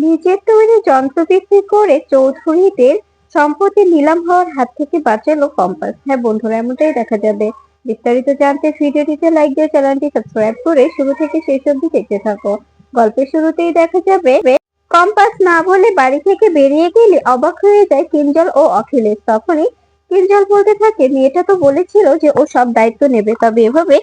নিজের তৈরি যন্ত্র বিক্রি করে চৌধুরীদের সম্পত্তি নিলাম হওয়ার হাত থেকে বাঁচালো কম্পাস। হ্যাঁ বন্ধুরা, এমনটাই দেখা যাবে। বিস্তারিত জানতে ভিডিওটিতে লাইক দিয়ে চ্যানেলটি সাবস্ক্রাইব করে শুরু থেকে শেষ অবধি দেখতে থাকো। গল্পের শুরুতেই দেখা যাবে কম্পাস না বলে বাড়ি থেকে বেরিয়ে গেলে অবাক হয়ে যায় কিঞ্জল ও অখিলেশ। তখনই কিঞ্জল বলতে থাকে, মেয়েটা তো বলেছিল যে ও সব দায়িত্ব নেবে, তবে এভাবে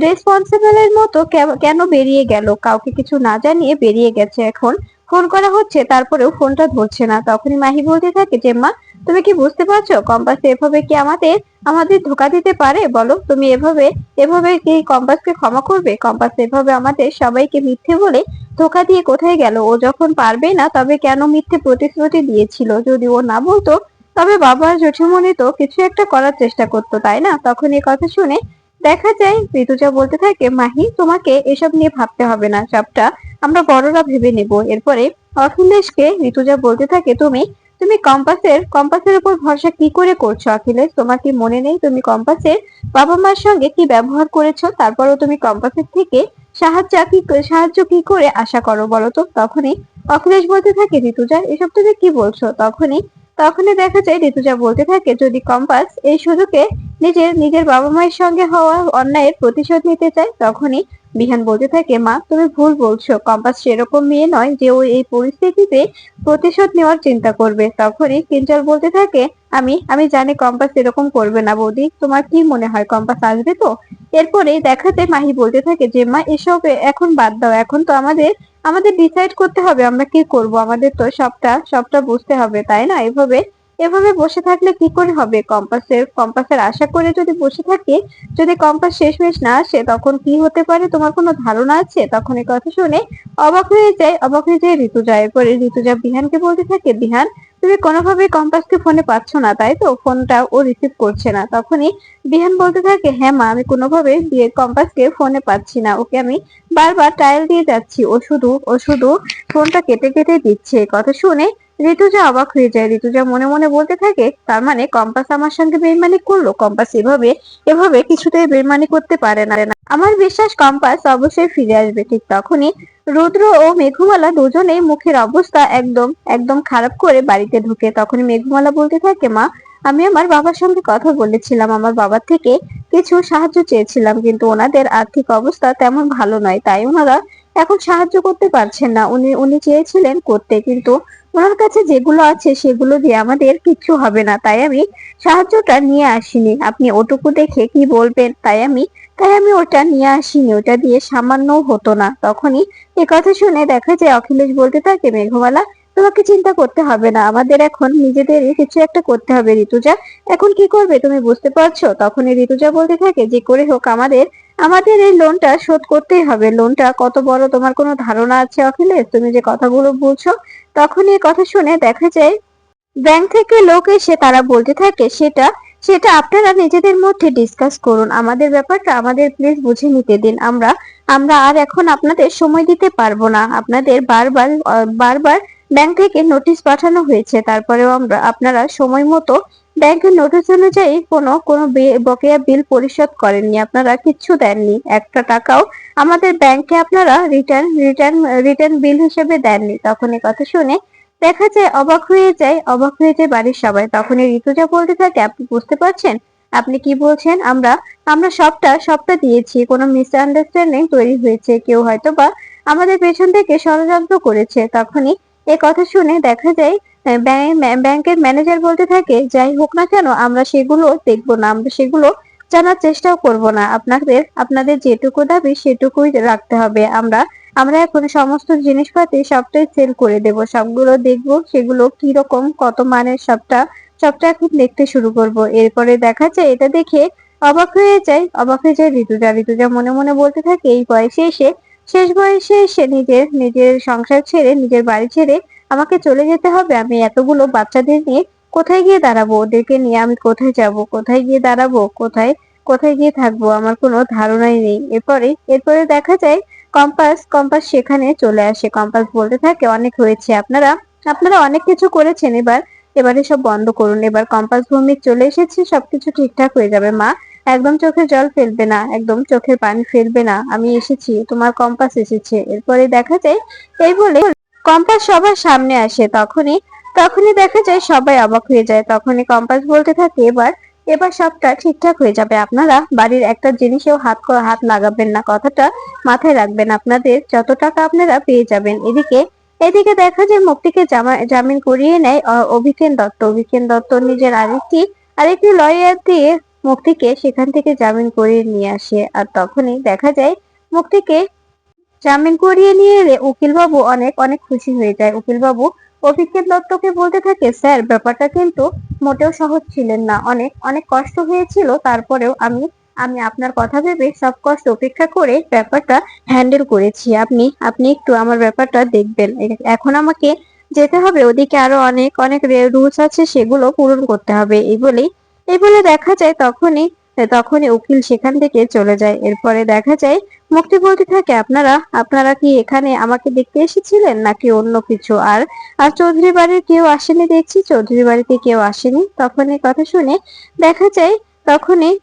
রেসপন্সিবলের মতো কেন বেরিয়ে গেল? কাউকে কিছু না জানিয়ে বেরিয়ে গেছে। এখন ফোন করা হচ্ছে তারপরেও ফোনটা ধরছে না। তখনই মাহি বলতে থাকে যে মা, তুমি কি বুঝতে পারছো কম্পাস এভাবে কি আমাদের আমাদের ধোকা দিতে পারে? বলো, তুমি এভাবে এভাবে কি কম্পাসকে ক্ষমা করবে? কম্পাস এভাবে আমাদের সবাইকে মিথ্যে বলে ধোকা দিয়ে কোথায় গেল? ও যখন পারবে না তবে কেন মিথ্যে প্রতিশ্রুতি দিয়েছিল? যদি ও না বলতো তবে বাবা জেঠুমনি তো কিছু একটা করার চেষ্টা করতো, তাই না? তখন এই কথা শুনে দেখা যায় ঋতুজা বলতে থাকে, মাহি তোমাকে এসব নিয়ে ভাবতে হবে না, সবটা আমরা বড়রা ভেবে নেব। এরপরে অখিলেশকে ঋতুজা বলতে থাকে, তুমি তুমি কম্পাসের উপর ভরসা কি করে করছো অখিলেশ? তোমার কি মনে নেই তুমি কম্পাসের বাবা মার সঙ্গে কি ব্যবহার করেছো? তারপরও তুমি কম্পাসের থেকে সাহায্য কি করে আশা করো বলো তো? তখনই অখিলেশ বলতে থাকে, ঋতুজা এসব তুমি কি বলছো? তখনই দেখা যায় ঋতুজা বলতে থাকে, যদি কম্পাস এই সুযোগে নিজের নিজের বাবা মায়ের সঙ্গে হওয়া অন্যায়ের প্রতিশোধ নিতে চায়। তখনই বিহান বলতে থাকে, মা তুমি ভুল বলছো, কম্পাস সেরকম মেয়ে নয় যে ও এই পরিস্থিতিতে প্রতিশোধ নেওয়ার চিন্তা করবে। তখনই কিঞ্জল বলতে থাকে, আমি আমি জানি কম্পাস এরকম করবে না বৌদি, তোমার কি মনে হয় কম্পাস আসবে তো? এরপরে দেখাতে মাহি বলতে থাকে যে মা এসব এখন বাদ দাও, এখন তো আমাদের আমাদের ডিসাইড করতে হবে আমরা কি করব, আমাদের তো সবটা বুঝতে হবে, তাই না? এভাবে এভাবে বসে থাকলে কি করে হবে? কম্পাসের আশা করে যদি বসে থাকি, যদি কম্পাস শেষমেশ না আসে তখন কি হতে পারে তোমার কোনো ধারণা আছে? তখন এই কথা শুনে অবাক হয়ে যায় ঋতুজা। এরপরে ঋতুজা বিহানকে বলতে থাকে, বিহান তুমি কোনোভাবে কম্পাসকে ফোনে পাচ্ছ না তাই তো? ফোনটা ও রিসিভ করছে না। তখনই বিহান বলতে থাকে, হ্যাঁ মা, আমি কোনোভাবে কম্পাসকে ফোনে পাচ্ছি না, ওকে আমি বারবার ট্রায়াল দিয়ে যাচ্ছি, ও শুধু ফোনটা কেটে কেটে দিচ্ছে। কথা শুনে ঋতুজা অবাক হয়ে যায়। ঋতুজা মনে মনে বলতে থাকে, তার মানে কম্পাস আমার সঙ্গে বেইমানি করলো? কম্পাস এভাবে এভাবে কিছুতেই বেইমানি করতে পারে না। আমার বিশ্বাস কম্পাস অবশ্যই ফিরে আসবে। ঠিক তখনই রুদ্র ও মেঘমালা দুজনেই মুখের অবস্থা একদম একদম খারাপ করে বাড়িতে ঢুকে। তখনই মেঘমালা বলতে থাকে, মা আমি আমার বাবার সঙ্গে কথা বলেছিলাম, আমার বাবার থেকে কিছু সাহায্য চেয়েছিলাম, কিন্তু ওনাদের আর্থিক অবস্থা তেমন ভালো নয়, তাই ওনারা এখন সাহায্য করতে পারছেন না। উনি উনি চেয়েছিলেন করতে, কিন্তু ওনার কাছে যেগুলো আছে সেগুলো দিয়ে আমাদের কিচ্ছু হবে না, তাই আমি সাহায্যটা নিয়ে আসিনি। আপনি ওটুকু দেখে কি বলবেন? তাই আমি ওটা নিয়ে আসিনি, ওটা দিয়ে সামান্যও হতো না। তখনই এ কথা শুনে দেখা যায় অখিলেশ বলতে থাকে, মেঘমালা তোমাকে চিন্তা করতে হবে না, আমাদের এখন নিজেদেরই কিছু একটা করতে হবে। ঋতুজা এখন কি করবে তুমি বুঝতে পারছো? তখনই ঋতুজা বলতে থাকে, যে করে হোক আমাদের আমাদের এই লোনটা শোধ করতেই হবে। লোনটা কত বড় তোমার কোনো ধারণা আছে অখিলেশ? তুমি যে কথাগুলো বলছো। তখনই এই কথা শুনে দেখা যায় ব্যাংক থেকে লোক এসে তারা বলতে থাকে, সেটা সেটা আপনারা নিজেদের মধ্যে ডিসকাস করুন, আমাদের ব্যাপারটা আমাদের প্লিজ বুঝে নিতে দিন। আমরা আমরা আর এখন আপনাদের সময় দিতে পারবো না। আপনাদের বারবার ব্যাংক থেকে নোটিশ পাঠানো হয়েছে, তারপরেও আপনারা সময় মতো ব্যাংকের নোটিশ অনুযায়ী কোনো বকেয়া বিল পরিশোধ করেননি, আপনারা কিচ্ছু দেননি, একটা টাকাও আমাদের ব্যাংকে আপনারা রিটার্ন বিল হিসেবে দেননি। তখন এই কথা শুনে দেখা যায় অবাক হয়ে যায় বাড়ির সবাই। তখনই ঋতুজা বলতে থাকে, আপনি বুঝতে পারছেন আপনি কি বলছেন? আমরা আমরা সবটা দিয়েছি, কোনো মিসআন্ডারস্ট্যান্ডিং তৈরি হয়েছে, কেউ হয়তো বা আমাদের পেছন থেকে ষড়যন্ত্র করেছে। তখনই এ কথা শুনে দেখা যায় ব্যাংকের ম্যানেজার বলতে থাকে, যাই হোক না কেন আমরা সেগুলো দেখবো না, আমরা সেগুলো জানার চেষ্টাও করব না। আপনাদের যেটুকু দাবি সেটুকুই রাখতে হবে। আমরা আমরা এখন সমস্ত জিনিসপাতি সবটাই সেল করে দেব, সবগুলো দেখবো সেগুলো কি রকম কত মানের, সবটা এখন দেখতে শুরু করব। এরপরে দেখা যায় এটা দেখে অবাক হয়ে যায় ঋতুজা মনে মনে বলতে থাকে, এই বয়সে এসে শেষ বয়সে এসে নিজের নিজের সংসার ছেড়ে নিজের বাড়ি ছেড়ে আমাকে চলে যেতে হবে? আমি এতগুলো বাচ্চাদের নিয়ে কোথায় গিয়ে দাঁড়াবো? ওদেরকে নিয়ে আমি কোথায় যাব? কোথায় গিয়ে দাঁড়াবো? কোথায় কোথায় গিয়ে থাকবো? আমার কোনো ধারণাই নেই। এরপরে দেখা যায় কম্পাস সেখানে চলে আসে। কম্পাস বলতে থাকে, অনেক হয়েছে, আপনারা আপনারা অনেক কিছু করেছেন, এবারে সব বন্ধ করুন। এবার কম্পাস ভূমি চলে এসেছে, সবকিছু ঠিকঠাক হয়ে যাবে। মা একদম চোখের জল ফেলবে না, একদম চোখের পানি ফেলবে না, আমি এসেছি, তোমার কম্পাস এসেছে। এরপরে দেখা যায় এই বলে কম্পাস সবার সামনে আসে। তখনই তখনই দেখা যায় সবাই অবাক হয়ে যায়। তখনই কম্পাস বলতে থাকে, এবার এবার সবটা ঠিকঠাক হয়ে যাবে। আপনারা বাড়ির একটা জিনিসেও হাত লাগাবেন না, কথাটা মাথায় রাখবেন। আপনাদের যত টাকা আপনারা পেয়ে যাবেন। এদিকে এদিকে দেখা যায় মুক্তিকে জামিন করিয়ে নেয় অভিকেন দত্ত। অভিকেন দত্ত নিজের আরেকটি লয়ার দিয়ে মুক্তিকে সেখান থেকে জামিন করিয়ে নিয়ে আসে। আর তখনই দেখা যায় মুক্তিকে জামিন করিয়ে নিয়ে এলে উকিল বাবু অনেক অনেক খুশি হয়ে যায়। উকিল বাবু অভিজিৎ দত্তকে বলতে থাকে, স্যার ব্যাপারটা কিন্তু মোটেও সহজ ছিলেন না, অনেক অনেক কষ্ট হয়েছিল, তারপরেও আমি আমি আপনার কথা ভেবে সব কষ্ট উপেক্ষা করে ব্যাপারটা হ্যান্ডেল করেছি। আপনি আপনি একটু আমার ব্যাপারটা দেখবেন। এখন আমাকে যেতে হবে, ওদিকে আরো অনেক অনেক রুলস আছে, সেগুলো পূরণ করতে হবে। এই বলে দেখা যায় তখনই তখনই উকিল সেখান থেকে চলে যায়। এরপরে দেখা যায় মুক্তি বলতে থাকে, আপনারা আপনারা কি এখানে আমাকে দেখতে এসেছিলেন নাকি অন্য কিছু? আর আর চৌধুরী বাড়ির কেউ আসেনি দেখছি, চৌধুরী বাড়িতে কেউ আসেনি। তখন এই কথা শুনে দেখা যায় তখনই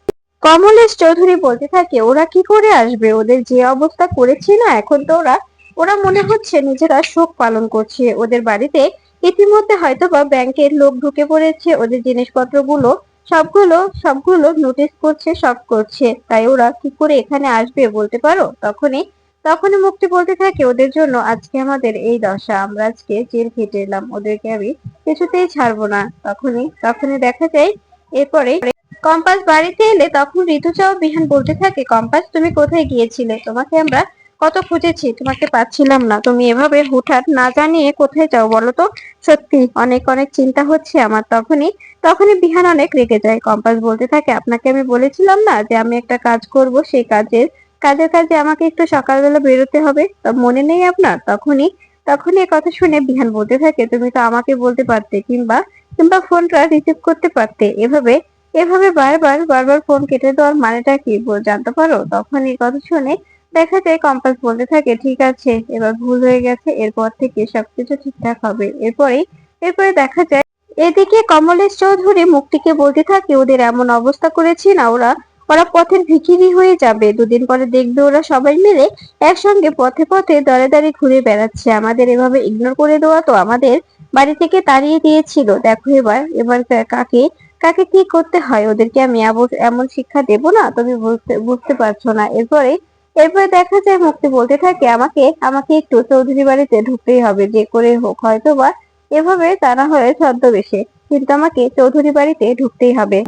কমলেশ চৌধুরী বলতে থাকে, ওরা কি করে আসবে? ওদের যে অবস্থা করেছি না, এখন তো ওরা ওরা মনে হচ্ছে নিজেরা শোক পালন করছে। ওদের বাড়িতে ইতিমধ্যে হয়তো বা ব্যাংকের লোক ঢুকে পড়েছে, ওদের জিনিসপত্রগুলো সবগুলো সবগুলো নোটিস করছে, সব করছে, তাই ওরা কি করে এখানে আসবে বলতে পারো? তখনই মুক্তি বলতে থাকে, ওদের জন্য আজকে আমাদের এই দশা, আমরা আজকে জেল খেটে এলাম, ওদেরকে আমি কিছুতেই ছাড়বো না। তখনই দেখা যায় এরপরে কম্পাস বাড়িতে এলে তখন ঋতুজাও বিহান বলতে থাকে, কম্পাস তুমি কোথায় গিয়েছিলে? তোমাকে আমরা কত খুঁজেছি, তোমাকে পাচ্ছিলাম না, তুমি এভাবে হুটহাট না জানিয়ে কোথায় যাও বলো তো? সত্যি অনেক অনেক চিন্তা হচ্ছে আমার। তখনই বিহান অনেক রেগে যায়। কম্পাস বলতে থাকে, আপনাকে আমি বলেছিলাম না যে আমি একটা কাজ করব, সেই কাজে আমাকে একটু সকালবেলা বেরোতে হবে, তা মনে নেই আপনার? তখনই কথা শুনে বিহান বলতে থাকে, তুমি তো আমাকে বলতে পারতে, কিংবা কিংবা ফোনটা রিসিভ করতে পারতে। এভাবে এভাবে বারবার বারবার ফোন কেটে দেওয়ার মানেটা কি জানতে পারো? তখন এই কথা শুনে দেখা যায় কম্পাস বলতে থাকে, ঠিক আছে, এবার ভুল হয়ে গেছে, এরপর থেকে সবকিছু ঠিকঠাক হবে। এরপরে দেখা যায় এদিকে কমলেশ চৌধুরী মুক্তিকে বলতে থাকে, ওদের এমন অবস্থা করেছি না, ওরা ওরা পথের ভিখিরি হয়ে যাবে। দুদিন পরে দেখবে ওরা সবাই মিলে একসঙ্গে পথে পথে দরে দরে ঘুরে বেড়াচ্ছে। আমাদের এভাবে ইগনোর করে দেওয়া তো আমাদের বাড়ি থেকে তাড়িয়ে দিয়েছিল। দেখো এবার এবার কাকে কাকে কি করতে হয়, ওদেরকে আমি এমন শিক্ষা দেব না, তুমি বুঝতে পারছো না। এরপরে দেখা যায় মুক্তি বলতে থাকে, আমাকে আমাকে একটু চৌধুরী বাড়িতে ঢুকতেই হবে, যে করে হোক, হয়তো বা এভাবে তা না হয় ছদ্মবেশে, কিন্তু আমাকে চৌধুরী বাড়িতে ঢুকতেই হবে।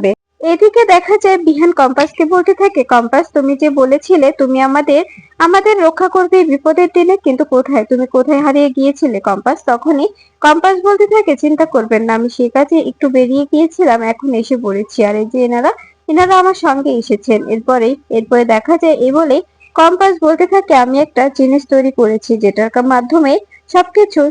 এদিকে দেখা যায় বিহান কম্পাসকে বলতে থাকে, কম্পাস তুমি যে বলেছিলে তুমি আমাদের আমাদের রক্ষা করবে এই বিপদের দিনে, কিন্তু কোথায়, তুমি কোথায় হারিয়ে গিয়েছিলে কম্পাস? তখনই কম্পাস বলতে থাকে, চিন্তা করবেন না, আমি সে কাজে একটু বেরিয়ে গিয়েছিলাম, এখন এসে পড়েছি। আর এই যে এনারা এনারা আমার সঙ্গে এসেছেন। এরপরে দেখা যায় এই বলে কম্পাস বলতে থাকে, আমি একটা জিনিস তৈরি করেছি, যেটার মাধ্যমে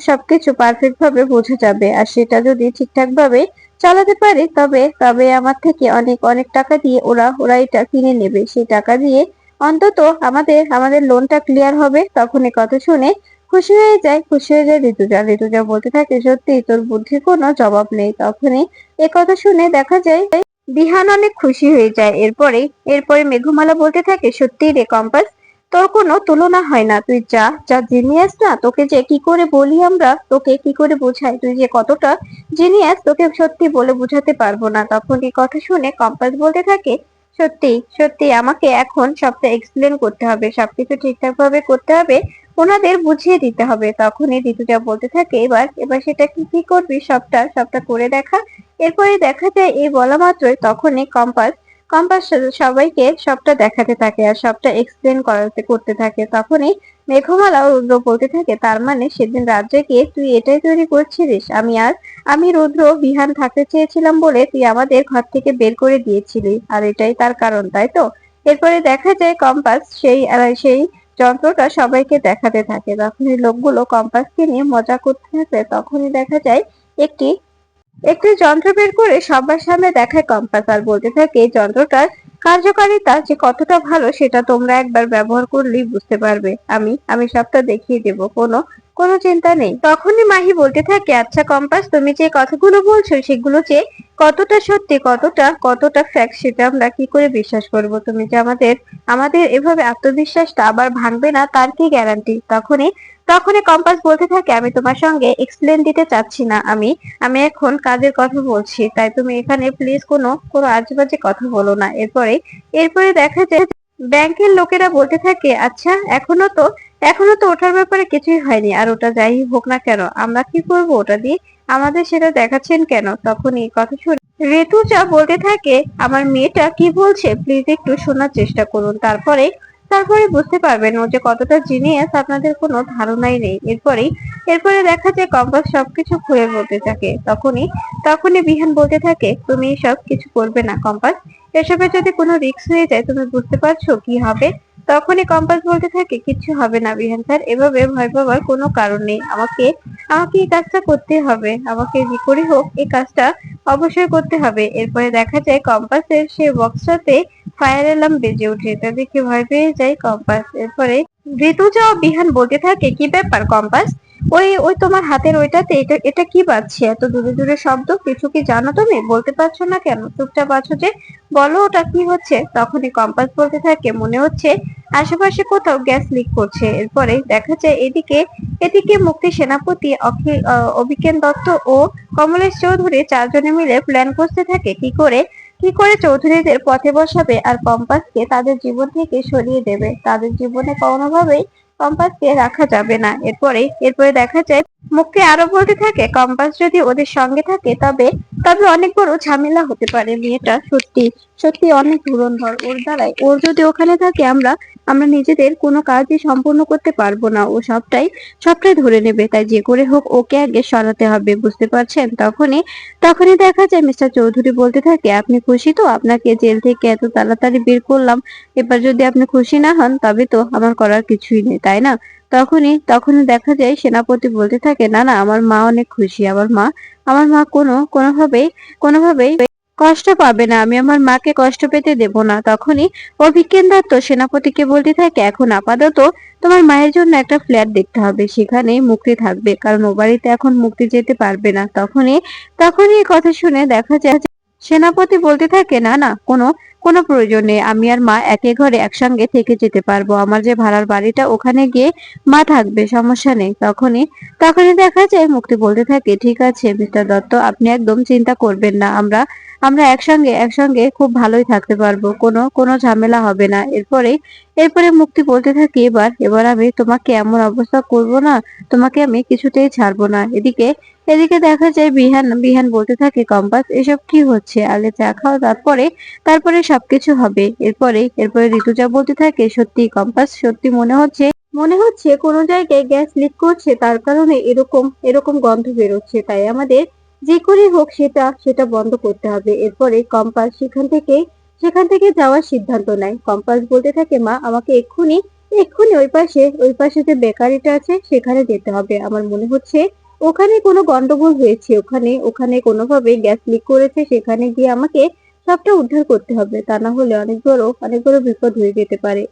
সবকিছু পারফেক্ট ভাবে বোঝা যাবে। আর সেটা যদি ঠিকঠাক ভাবে চালাতে পারি, তবে তবে আমার থেকে অনেক অনেক টাকা দিয়ে ওরা ওরা এটা কিনে নেবে। সেই টাকা দিয়ে অন্তত আমাদের আমাদের লোনটা ক্লিয়ার হবে। তখন এ কথা শুনে খুশি হয়ে যায় ঋতুজা বলতে থাকে, সত্যি তোর বুদ্ধির কোনো জবাব নেই। তখনই এ কথা শুনে দেখা যায় বিহান অনেক খুশি হয়ে যায়। এরপরে মেঘমালা বলতে থাকে, সত্যি রে কম্পাস, তোর কোনো তুলনা হয় না, তুই যা যা জিনিয়াস না, তোকে যে কি করে বলি, আমরা তোকে কি করে বোঝাই, তুই যে কতটা জিনিয়াস, তোকে সত্যি বলে বোঝাতে পারবো না। তখন এই কথা শুনে কম্পাস বলতে থাকে, সত্যি সত্যি আমাকে এখন সবটা এক্সপ্লেন করতে হবে, সবকিছু ঠিকঠাক ভাবে করতে হবে, ওনাদের বুঝিয়ে দিতে হবে। তখনই ঋতুজা বলতে থাকে, এবার এবার সেটা কি কি করবি, সবটা করে দেখা। এরপরে দেখা যায় এই বলা মাত্রই তখনই কম্পাস কম্পাস সবাইকে সবটা দেখাতে থাকে আর সবটা এক্সপ্লেন করতে থাকে। তখনই মেঘমালা ও রুদ্র বলতে থাকে, তার মানে সেদিন রাত জেগে তুই এটাই তৈরি করছিলিস, আমি রুদ্র বিহান থাকতে চেয়েছিলাম বলে তুই আমাদের ঘর থেকে বের করে দিয়েছিলি, আর এটাই তার কারণ, তাই তো? এরপরে দেখা যায় কম্পাস সেই যন্ত্রটা সবাইকে দেখাতে থাকে। তখনই লোকগুলো কম্পাসকে নিয়ে মজা করতে থাকে। তখনই দেখা যায় একটি একটি যন্ত্র বের করে সবার সামনে দেখায় কম্পাস, আর বলতে থাকে, এই যন্ত্রটার কার্যকারিতা যে কতটা ভালো সেটা তোমরা একবার ব্যবহার করলেই বুঝতে পারবে। আমি আমি সবটা দেখিয়ে দেব, কোনো চিন্তা নেই। তখনই মাহি বলতে থাকে, আচ্ছা কম্পাস, তুমি যে কথাগুলো বলছো সেগুলো যে কতটা সত্যি, কতটা ফ্যাক্ট, সেটা আমরা কি করে বিশ্বাস করব? তুমি যে আমাদের আমাদের এভাবে আত্মবিশ্বাসটা আবার ভাঙবে না, তার কি গ্যারান্টি? তখনই তখনই কম্পাস বলতে থাকে, আমি তোমার সঙ্গে এক্সপ্লেন দিতে চাচ্ছি না, আমি আমি এখন কাজের কথা বলছি, তাই তুমি এখানে প্লিজ কোনো কোনো আজেবাজে কথা বলো না। এরপরে দেখা যায় ব্যাংকের লোকেরা বলতে থাকে, আচ্ছা এখনো তো ওটার ব্যাপারে কিছুই হয়নি, আর ওটা যাই হোক না কেন আমরা কি করব ওটা দিয়ে, আমাদের সেটা দেখাচ্ছেন কেন? তখনই কথা শুনে ঋতুজা বলতে থাকে, আমার মেয়েটা কি বলছে প্লিজ একটু শোনার চেষ্টা করুন, তারপরে বুঝতে পারবেন ও যে কতটা জিনিয়াস, আপনাদের কোনো ধারণাই নেই। এরপরে দেখা যায় কম্পাস সবকিছু খুলে বলতে থাকে। তখনই বিহান বলতে থাকে, তুমি সব কিছু করবে না কম্পাস, এসবে যদি কোনো রিস্ক হয়ে যায় তুমি বুঝতে পারছো কি হবে? তখনই কম্পাস বলতে থাকে, কিচ্ছু হবে না বিহান স্যার, এভাবে ভয় পাওয়ার কোনো কারণ নেই, আমাকে আমাকে এই কাজটা করতে হবে, আমাকে যে করে হোক এই কাজটা অবশ্যই করতে হবে। এরপরে দেখা যায় কম্পাসের সে বক্সটাতে ফায়ার অ্যালার্ম বেজে ওঠে, এটা দেখে ভয় পেয়ে যায় কম্পাস। এরপরে ঋতুজা ও বিহান বলতে থাকে, কি ব্যাপার কম্পাস, ওই ওই তোমার হাতের ওইটাতে এটা এটা কি বাজছে, এত দূরে দূরে শব্দ, কিছু কি জানো তুমি, বলতে পারছো না কেন, চুপচাপ আছো যে, বলো ওটা কি হচ্ছে? তখনই কম্পাস বলতে থাকে, মনে হচ্ছে আশেপাশে কোথাও গ্যাস লিক করছে। এরপরে দেখা যায় এদিকে এদিকে মুক্তি সেনাপতি অভিজ্ঞান দত্ত ও কমলেশ চৌধুরী চারজনে মিলে প্ল্যান করতে থাকে কি করে চৌধুরীদের পথে বসাবে আর কম্পাসকে তাদের জীবন থেকে সরিয়ে দেবে, তাদের জীবনে কোনোভাবেই কম্পাসকে রাখা যাবে না। এরপরে দেখা যায় মুক্তি আরো বলতে থাকে, কম্পাস যদি ওদের সঙ্গে থাকে তবে তবে অনেক বড় ঝামেলা হতে পারে, মেয়েটা সত্যি সত্যি অনেক ধুরন্ধর, ওর যদি ওখানে থাকে আমরা নিজেদের কোনো কাজই সম্পূর্ণ করতে পারবো না, ও সবটাই ধরে নেবে, তাই যে করে হোক ওকে আগে সরাতে হবে, বুঝতে পারছেন? তখনই দেখা যায় মিস্টার চৌধুরী বলতে থাকে, আপনি খুশি তো, আপনাকে জেল থেকে এত তাড়াতাড়ি বের করলাম, এবার যদি আপনি খুশি না হন তবে তো আমার করার কিছুই নেই, তাই না? তখনই দেখা যায় সেনাপতি বলতে থাকে, না না, আমার মা অনেক খুশি, আমার মা কোনোভাবেই কষ্ট পাবে না, আমি আমার মাকে কষ্ট পেতে দেব না। তখনই অভিজ্ঞান দত্ত সেনাপতিকে বলতে থাকে, এখন আপাতত তোমার মায়ের জন্য একটা ফ্ল্যাট দেখতে হবে, সেখানে মুক্তি থাকবে, কারণ ও বাড়িতে এখন মুক্তি যেতে পারবে না। তখনই এই কথা শুনে দেখা যায় সেনাপতি বলতে থাকে, না না, কোনো কোনো প্রয়োজন নেই, আমি আর মা একই ঘরে একসঙ্গে থেকে যেতে পারবো, আমার যে ভাড়ার বাড়িটা ওখানে গিয়ে মা থাকবে, সমস্যা নেই। তখনই দেখা যায় মুক্তি বলতে থাকে, ঠিক আছে মিস্টার দত্ত, আপনি একদম চিন্তা করবেন না, আমরা একসঙ্গে খুব ভালোই থাকতে পারবো, কোনো ঝামেলা হবে না। এরপরে মুক্তি বলতে থাকি, এবার আমি তোমাকে এমন অবস্থা করব না, তোমাকে আমি কিছুতেই ছাড়বো না। এদিকে দেখা যায় বিহান বলতে থাকে, কম্পাস এসব কি হচ্ছে, আগে চা খাও, তারপরে সবকিছু হবে। এরপরে ঋতুজা বলতে থাকে, সত্যি কম্পাস, সত্যি মনে হচ্ছে কোনো জায়গায় গ্যাস লিক করছে, তার কারণে এরকম এরকম গন্ধ বেরোচ্ছে, তাই আমাদের যে করে হোক সেটা বন্ধ করতে হবে। এরপরে কম্পাস সেখান থেকে যাওয়ার সিদ্ধান্ত নেয়। কম্পাস বলতে থাকে, মা আমাকে এক্ষুনি এক্ষুনি ওই পাশে যে বেকারিটা আছে সেখানে যেতে হবে, আমার মনে হচ্ছে ওখানে কোনো গন্ডগোল হয়েছে, ওখানে কোনোভাবে গ্যাস লিক করেছে, সেখানে গিয়ে আমাকে সবটা উদ্ধার করতে হবে, তা না হলে অনেক বড় বিপদ হয়ে যেতে পারে।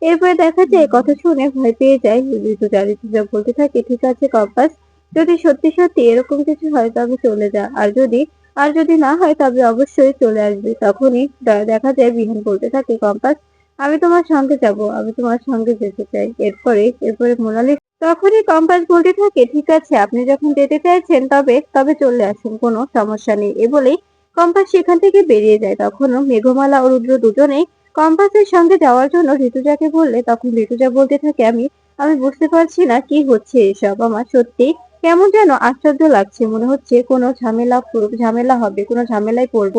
এরপরে দেখা যায় কথা শুনে ভয় পেয়ে যায় ঋতুজা বলতে থাকে, ঠিক আছে কম্পাস, যদি সত্যি সত্যি এরকম কিছু হয় তবে চলে যা, আর যদি না হয় তবে অবশ্যই চলে আসবে। তখনই দেখা যায় বিহান বলতে থাকে, কম্পাস আমি তোমার সঙ্গে যাব, আমি তোমার সঙ্গে যেতে চাই। এরপরে মোনালিসা তখনই কম্পাস বলতে থাকে, ঠিক আছে আপনি যখন যেতে চাইছেন তবে চলে আসুন, কোনো সমস্যা নেই। এ বলেই কম্পাস সেখান থেকে বেরিয়ে যায়। তখনও মেঘমালা ও রুদ্র দুজনেই কম্পাসের সঙ্গে যাওয়ার জন্য ঋতুজাকে বললে, তখন ঋতুজা বলতে থাকে, আমি বুঝতে পারছি না কি হচ্ছে এসব, আমার সত্যি কেমন যেন আশ্চর্য লাগছে, মনে হচ্ছে কোনো ঝামেলা হবে, কোনো ঝামেলায় পড়বো।